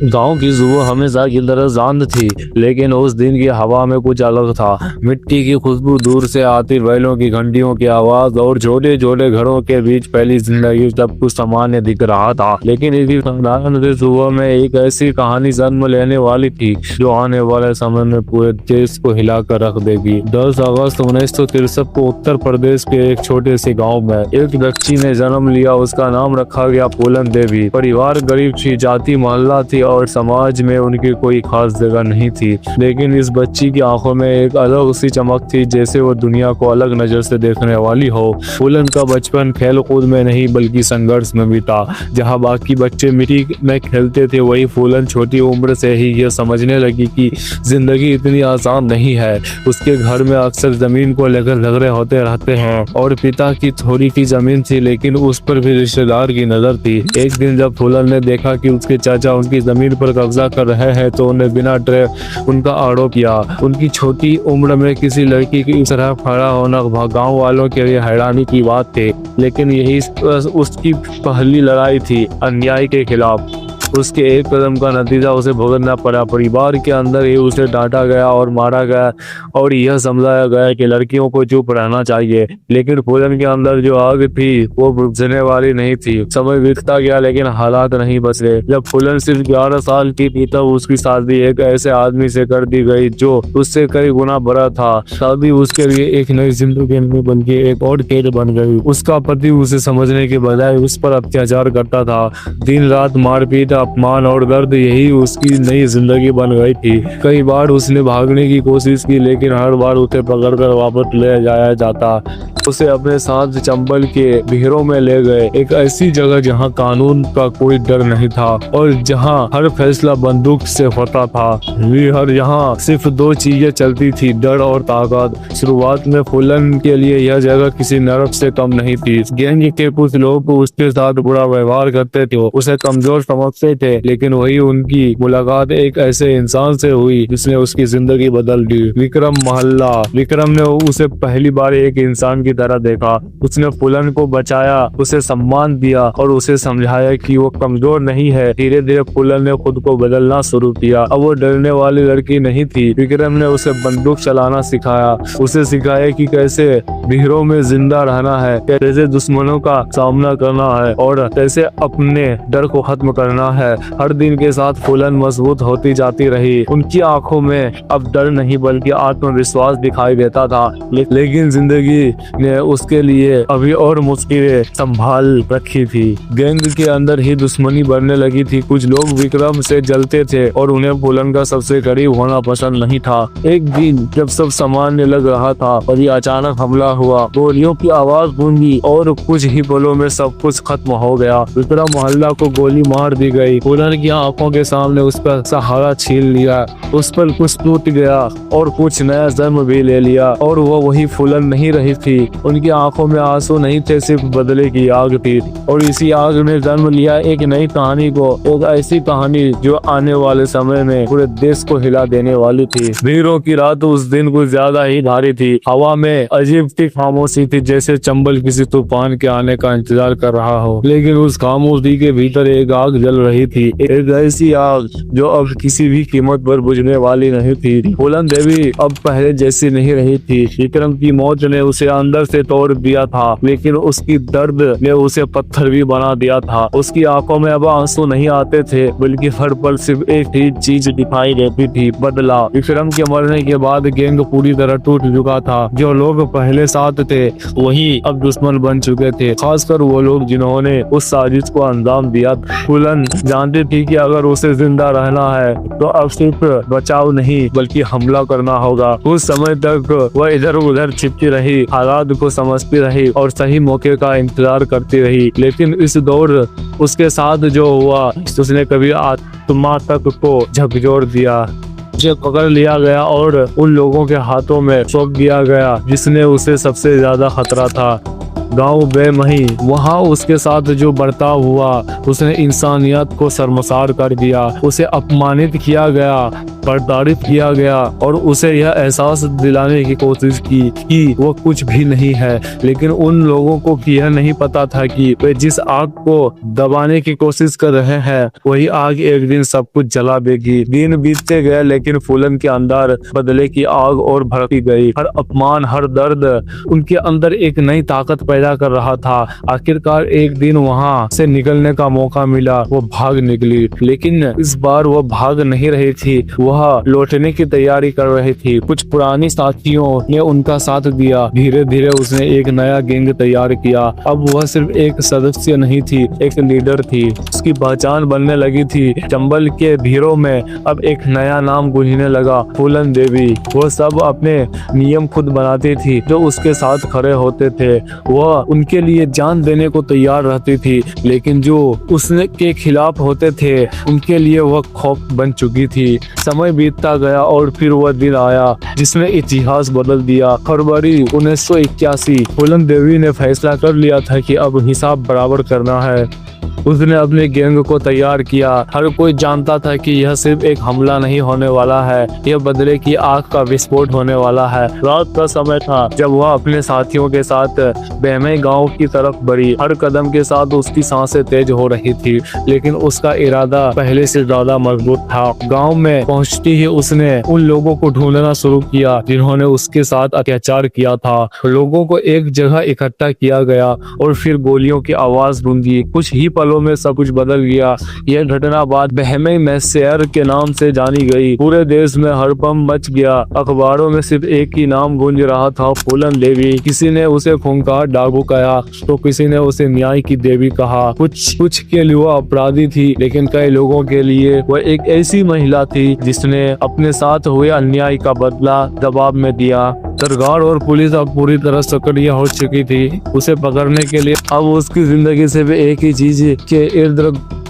गांव की सुबह हमेशा की तरह शांत थी, लेकिन उस दिन की हवा में कुछ अलग था। मिट्टी की खुशबू, दूर से आती बैलों की घंटियों की आवाज और छोटे छोटे घरों के बीच फैली जिंदगी, सब कुछ सामान्य दिख रहा था। लेकिन इसी साधारण से सुबह में एक ऐसी कहानी जन्म लेने वाली थी जो आने वाले समय में पूरे देश को हिलाकर रख देगी। 10 अगस्त 1963 को उत्तर प्रदेश के एक छोटे से गाँव में एक बच्ची ने जन्म लिया। उसका नाम रखा गया फूलन देवी। परिवार गरीब थी, जाति मोहल्ला थी और समाज में उनकी कोई खास जगह नहीं थी। लेकिन इस बच्ची की आंखों में एक अलग सी चमक थी, जैसे वो दुनिया को अलग नजर से देखने वाली हो। फूलन का बचपन खेल कूद में नहीं बल्कि संघर्ष में बीता। जहां बाकी बच्चे मिट्टी में खेलते थे, वही फूलन छोटी उम्र से ही यह समझने लगी कि जिंदगी इतनी आसान नहीं है। उसके घर में अक्सर जमीन को लेकर झगड़े होते रहते हैं और पिता की थोड़ी की जमीन थी, लेकिन उस पर भी रिश्तेदार की नजर थी। एक दिन जब फूलन ने देखा कि उसके चाचा उनकी जमीन पर कब्जा कर रहे हैं, तो उन्हें बिना डरे उनका आरोप किया। उनकी छोटी उम्र में किसी लड़की की इस तरह खड़ा होना गांव वालों के लिए हैरानी की बात थी, लेकिन यही उसकी पहली लड़ाई थी अन्याय के खिलाफ। उसके एक कदम का नतीजा उसे भुगतना पड़ा। परिवार के अंदर ही उसे डांटा गया और मारा गया और यह समझाया गया कि लड़कियों को चुप रहना चाहिए। लेकिन फूलन के अंदर जो आग थी वो बुझने वाली नहीं थी। समय बीतता गया लेकिन हालात नहीं बदले। जब फूलन सिर्फ 11 साल की थी तब उसकी शादी एक ऐसे आदमी से कर दी गई जो उससे कई गुना बड़ा था। शादी उसके लिए एक नई जिंदगी नहीं बल्कि एक और कैद बन गई। उसका पति उसे समझने के बजाय उस पर अत्याचार करता था। दिन रात मारपीट, अपमान और दर्द, यही उसकी नई जिंदगी बन गई थी। कई बार उसने भागने की कोशिश की, लेकिन हर बार उसे पकड़कर वापस ले जाया जाता। उसे अपने साथ चंबल के बिहरों में ले गए, एक ऐसी जगह जहां कानून का कोई डर नहीं था और जहां हर फैसला बंदूक से होता था। हर यहाँ सिर्फ 2 चीजें चलती थी, डर और ताकत। शुरुआत में फूलन के लिए यह जगह किसी नरक से कम नहीं थी। गैंग के कुछ लोग उसके साथ बुरा व्यवहार करते थे, उसे कमजोर समझते थे, लेकिन वही उनकी मुलाकात एक ऐसे इंसान से हुई जिसने उसकी जिंदगी बदल दी। विक्रम मोहल्ला। विक्रम ने उसे पहली बार एक इंसान की तरह देखा। उसने फूलन को बचाया, उसे सम्मान दिया और उसे समझाया कि वो कमजोर नहीं है। धीरे धीरे फूलन ने खुद को बदलना शुरू किया। अब वो डरने वाली लड़की नहीं थी। विक्रम ने उसे बंदूक चलाना सिखाया, उसे सिखाया कि कैसे बिहरों में जिंदा रहना है, कैसे दुश्मनों का सामना करना है और कैसे अपने डर को खत्म करना है। हर दिन के साथ फूलन मजबूत होती जाती रही। उनकी आंखों में अब डर नहीं बल्कि आत्मविश्वास दिखाई देता था। लेकिन जिंदगी ने उसके लिए अभी और मुश्किलें संभाल रखी थी। गैंग के अंदर ही दुश्मनी बढ़ने लगी थी। कुछ लोग विक्रम से जलते थे और उन्हें फूलन का सबसे करीब होना पसंद नहीं था। एक दिन जब सब सामान्य लग रहा था और ये अचानक हमला हुआ। गोलियों की आवाज गूंजी और कुछ ही पलों में सब कुछ खत्म हो गया। विक्रम मोहल्ला को गोली मार दी गई। फूलन की आंखों के सामने उसका सहारा छीन लिया। उस पर कुछ टूट गया और कुछ नया जन्म भी ले लिया और वो वही फूलन नहीं रही थी। उनकी आंखों में आंसू नहीं थे, सिर्फ बदले की आग थी और इसी आग ने जन्म लिया एक नई कहानी को, एक ऐसी कहानी जो आने वाले समय में पूरे देश को हिला देने वाली थी। वीरों की रात उस दिन कुछ ज्यादा ही भारी थी। हवा में अजीब सी खामोशी थी, जैसे चंबल किसी तूफान के आने का इंतजार कर रहा हो। लेकिन उस खामोशी के भीतर एक आग जल रही थी, एक ऐसी आग जो अब किसी भी कीमत पर बुझने वाली नहीं थी। फूलन देवी अब पहले जैसी नहीं रही थी। विक्रम की मौत ने उसे अंदर से तोड़ दिया था, लेकिन उसकी दर्द ने उसे पत्थर भी बना दिया था। उसकी आंखों में अब आंसू नहीं आते थे, बल्कि हर पल सिर्फ एक ही चीज दिखाई देती थी, बदला। विक्रम के मरने के बाद गैंग पूरी तरह टूट चुका था। जो लोग पहले साथ थे वही अब दुश्मन बन चुके थे, खासकर वो लोग जिन्होंने उस साजिश को अंजाम दिया। फूलन जानती थी कि अगर उसे जिंदा रहना है तो अब सिर्फ बचाव नहीं बल्कि हमला करना होगा। कुछ समय तक वह इधर उधर छिपती रही, हालात को समझती रही और सही मौके का इंतजार करती रही। लेकिन इस दौर उसके साथ जो हुआ, उसने कभी आत्मा तक को झकझोर दिया। उसे पकड़ लिया गया और उन लोगों के हाथों में सौंप दिया गया जिसने उसे सबसे ज्यादा खतरा था। गांव बेमही। वहाँ उसके साथ जो बर्ताव हुआ उसने इंसानियत को शर्मसार कर दिया। उसे अपमानित किया गया, प्रताड़ित किया गया और उसे यह एहसास दिलाने की कोशिश की कि वो कुछ भी नहीं है। लेकिन उन लोगों को यह नहीं पता था कि वे जिस आग को दबाने की कोशिश कर रहे हैं वही आग एक दिन सब कुछ जला देगी। दिन बीतते गए लेकिन फूलन के अंदर बदले की आग और भड़कती गई। हर अपमान, हर दर्द उनके अंदर एक नई ताकत पैदा कर रहा था। आखिरकार एक दिन वहां से निकलने का मौका मिला। वो भाग निकली, लेकिन इस बार वो भाग नहीं रही थी, वह लौटने की तैयारी कर रही थी। कुछ पुरानी साथियों ने उनका साथ दिया। धीरे धीरे उसने एक नया गैंग तैयार किया। अब वह सिर्फ एक सदस्य नहीं थी, एक लीडर थी। उसकी पहचान बनने लगी थी। चंबल के भीड़ों में अब एक नया नाम गूंजने लगा, फूलन देवी। वो सब अपने नियम खुद बनाती थी, जो उसके साथ खड़े होते थे वह उनके लिए जान देने को तैयार रहती थी, लेकिन जो उसने के खिलाफ होते थे उनके लिए वह खौफ बन चुकी थी। समय बीतता गया और फिर वह दिन आया जिसने इतिहास बदल दिया। फरवरी 1981 फूलन देवी ने फैसला कर लिया था कि अब हिसाब बराबर करना है। उसने अपने गैंग को तैयार किया। हर कोई जानता था कि यह सिर्फ एक हमला नहीं होने वाला है, यह बदले की आग का विस्फोट होने वाला है। रात का समय था जब वह अपने साथियों के साथ बेमई गांव की तरफ बढ़ी। हर कदम के साथ उसकी सांसें तेज हो रही थी, लेकिन उसका इरादा पहले से ज्यादा मजबूत था। गांव में पहुंचती ही उसने उन लोगों को ढूंढना शुरू किया जिन्होंने उसके साथ अत्याचार किया था। लोगों को एक जगह इकट्ठा किया गया और फिर गोलियों की आवाज गूंजी। कुछ ही पलों में सब कुछ बदल गया। यह घटना बाद बेहमई में शेर के नाम से जानी गई। पूरे देश में हड़कंप मच गया। अखबारों में सिर्फ एक ही नाम गूंज रहा था, फूलन देवी। किसी ने उसे खूंखार डाकू कहा तो किसी ने उसे न्याय की देवी कहा। कुछ के लिए वह अपराधी थी, लेकिन कई लोगों के लिए वह एक ऐसी महिला थी जिसने अपने साथ हुए अन्याय का बदला दबाव में दिया। सरकार और पुलिस अब पूरी तरह सक्रिय हो चुकी थी उसे पकड़ने के लिए। अब उसकी जिंदगी से भी एक ही चीज के इर्द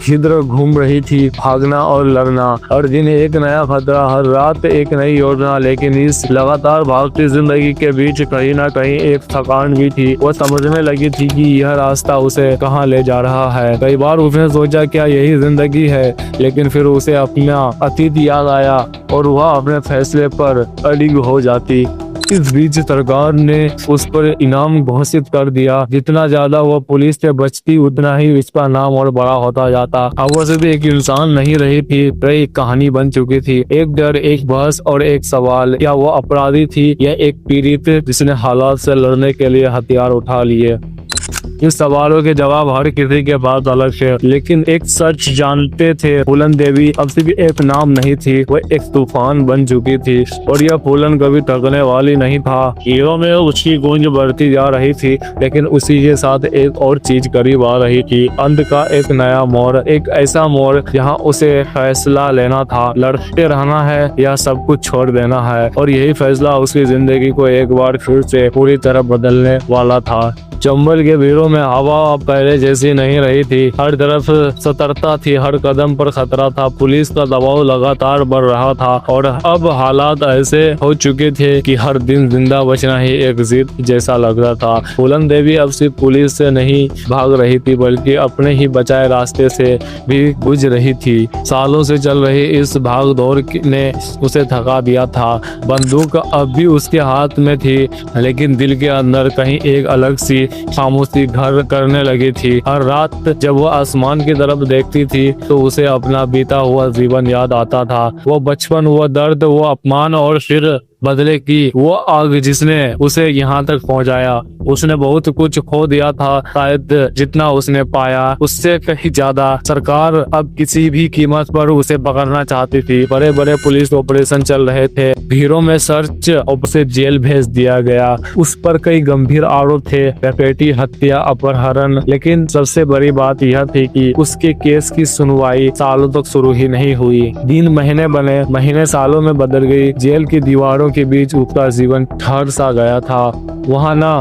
गिर्द घूम रही थी, भागना और लड़ना। हर दिन एक नया खतरा, हर रात एक नई योजना। लेकिन इस लगातार भागती जिंदगी के बीच कहीं ना कहीं एक थकान भी थी। वो समझने लगी थी कि यह रास्ता उसे कहाँ ले जा रहा है। कई बार उसने सोचा क्या यही जिंदगी है, लेकिन फिर उसे अपना अतीत याद आया और वह अपने फैसले पर अडिग हो जाती। इस बीच सरकार ने उस पर इनाम घोषित कर दिया। जितना ज्यादा वो पुलिस से बचती उतना ही इसका नाम और बड़ा होता जाता। अब वो सिर्फ एक इंसान नहीं रही थी, एक कहानी बन चुकी थी। एक डर, एक बहस और एक सवाल, क्या वो अपराधी थी या एक पीड़ित जिसने हालात से लड़ने के लिए हथियार उठा लिए। इस सवालों के जवाब हर किसी के पास अलग थे, लेकिन एक सच जानते थे, फूलन देवी अब सिर्फ एक नाम नहीं थी, वो एक तूफान बन चुकी थी और यह फूलन कभी थकने वाली नहीं था। हीरो में उसकी गूंज बढ़ती जा रही थी, लेकिन उसी के साथ एक और चीज करीब आ रही थी, अंत का एक नया मोड़। एक ऐसा मोड़ जहाँ उसे फैसला लेना था, लड़ते रहना है या सब कुछ छोड़ देना है। और यही फैसला उसकी जिंदगी को एक बार फिर से पूरी तरह बदलने वाला था। चंबल के भीड़ों में हवा अब पहले जैसी नहीं रही थी। हर तरफ सतर्कता थी, हर कदम पर खतरा था। पुलिस का दबाव लगातार बढ़ रहा था और अब हालात ऐसे हो चुके थे कि हर दिन जिंदा बचना ही एक जीत जैसा लग रहा था। फूलन देवी अब सिर्फ पुलिस से नहीं भाग रही थी, बल्कि अपने ही बचाए रास्ते से भी गुजर रही थी। सालों से चल रही इस भाग दौड़ ने उसे थका दिया था। बंदूक अब भी उसके हाथ में थी, लेकिन दिल के अंदर कहीं एक अलग सी खामोशी घर करने लगी थी। हर रात जब वो आसमान की तरफ देखती थी तो उसे अपना बीता हुआ जीवन याद आता था। वो बचपन, वो दर्द, वो अपमान और फिर बदले की वो आग जिसने उसे यहाँ तक पहुँचाया। उसने बहुत कुछ खो दिया था, शायद जितना उसने पाया उससे कहीं ज्यादा। सरकार अब किसी भी कीमत पर उसे पकड़ना चाहती थी। बड़े बड़े पुलिस ऑपरेशन चल रहे थे, भीड़ों में सर्च और उसे जेल भेज दिया गया। उस पर कई गंभीर आरोप थे, डकैती, हत्या, अपहरण। लेकिन सबसे बड़ी बात यह थी कि उसके केस की सुनवाई सालों तक शुरू ही नहीं हुई। दिन महीने बने, महीने सालों में बदल गई। जेल की दीवारों के बीच उसका जीवन ठहर सा गया था। वहाँ ना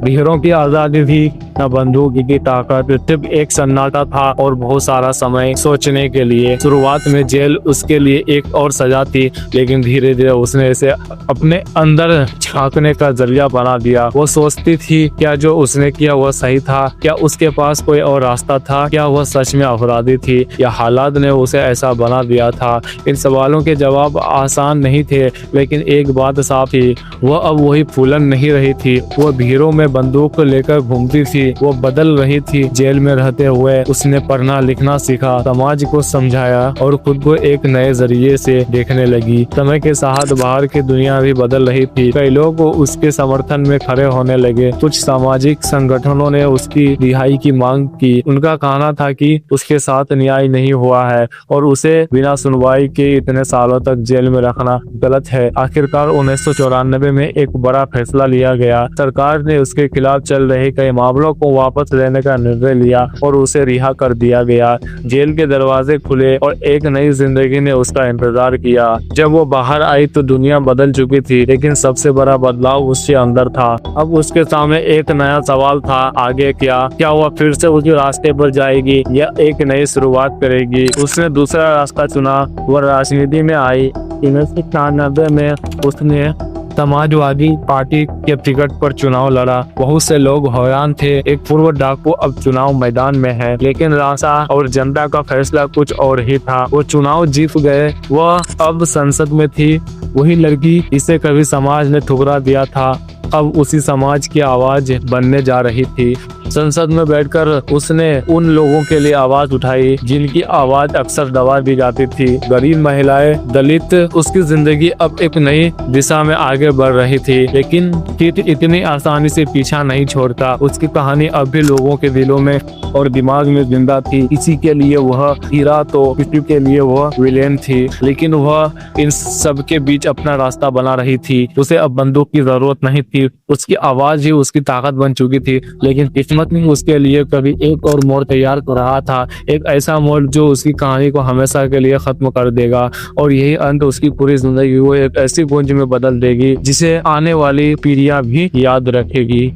भीड़ों की आजादी थी, न बंदूक की ताकत, सिर्फ एक सन्नाटा था और बहुत सारा समय सोचने के लिए। शुरुआत में जेल उसके लिए एक और सजा थी, लेकिन धीरे धीरे उसने इसे अपने अंदर झांकने का जरिया बना दिया। वो सोचती थी क्या जो उसने किया वह सही था, क्या उसके पास कोई और रास्ता था, क्या वह सच में अपराधी थी या हालात ने उसे ऐसा बना दिया था। इन सवालों के जवाब आसान नहीं थे, लेकिन एक बात साफ थी, वह अब वही फूलन नहीं रही थी। वह भीड़ों में बंदूक लेकर घूमती थी, वो बदल रही थी। जेल में रहते हुए उसने पढ़ना लिखना सीखा, समाज को समझाया और खुद को एक नए जरिए से देखने लगी। समय के साथ बाहर की दुनिया भी बदल रही थी। कई लोग उसके समर्थन में खड़े होने लगे। कुछ सामाजिक संगठनों ने उसकी रिहाई की मांग की। उनका कहना था कि उसके साथ न्याय नहीं हुआ है और उसे बिना सुनवाई के इतने सालों तक जेल में रखना गलत है। आखिरकार 1994 में एक बड़ा फैसला लिया गया। सरकार ने उसके खिलाफ चल रहे कई मामलों को वापस लेने का निर्णय लिया और उसे रिहा कर दिया गया। जेल के दरवाजे खुले और एक नई जिंदगी ने उसका इंतजार किया। जब वो बाहर आई तो दुनिया बदल चुकी थी, लेकिन सबसे बड़ा बदलाव उसके अंदर था। अब उसके सामने एक नया सवाल था, आगे क्या वह फिर से उसी रास्ते पर जाएगी या एक नई शुरुआत करेगी। उसने दूसरा रास्ता चुना। वह राजनीति में आई। 1996 में उसने समाजवादी पार्टी के टिकट पर चुनाव लड़ा। बहुत से लोग हैरान थे, एक पूर्व डाकू अब चुनाव मैदान में है। लेकिन रास्ता और जनता का फैसला कुछ और ही था। वो चुनाव जीत गए। वह अब संसद में थी। वही लड़की जिसे कभी समाज ने ठुकरा दिया था, अब उसी समाज की आवाज बनने जा रही थी। संसद में बैठकर उसने उन लोगों के लिए आवाज उठाई जिनकी आवाज अक्सर दबा दी जाती थी। गरीब महिलाएं, दलित। उसकी जिंदगी अब एक नई दिशा में आगे बढ़ रही थी, लेकिन चिट इतनी आसानी से पीछा नहीं छोड़ता। उसकी कहानी अब भी लोगों के दिलों में और दिमाग में जिंदा थी। किसी के लिए वह हीरा तो किसी के लिए वह विलेन थी, लेकिन वह इन सब के बीच अपना रास्ता बना रही थी। उसे अब बंदूक की जरूरत नहीं थी, उसकी आवाज ही उसकी ताकत बन चुकी थी। लेकिन किस्मत ने उसके लिए कभी एक और मोड़ तैयार कर रहा था, एक ऐसा मोड़ जो उसकी कहानी को हमेशा के लिए खत्म कर देगा। और यही अंत उसकी पूरी जिंदगी को एक ऐसी गूंज में बदल देगी जिसे आने वाली पीढ़ियां भी याद रखेगी।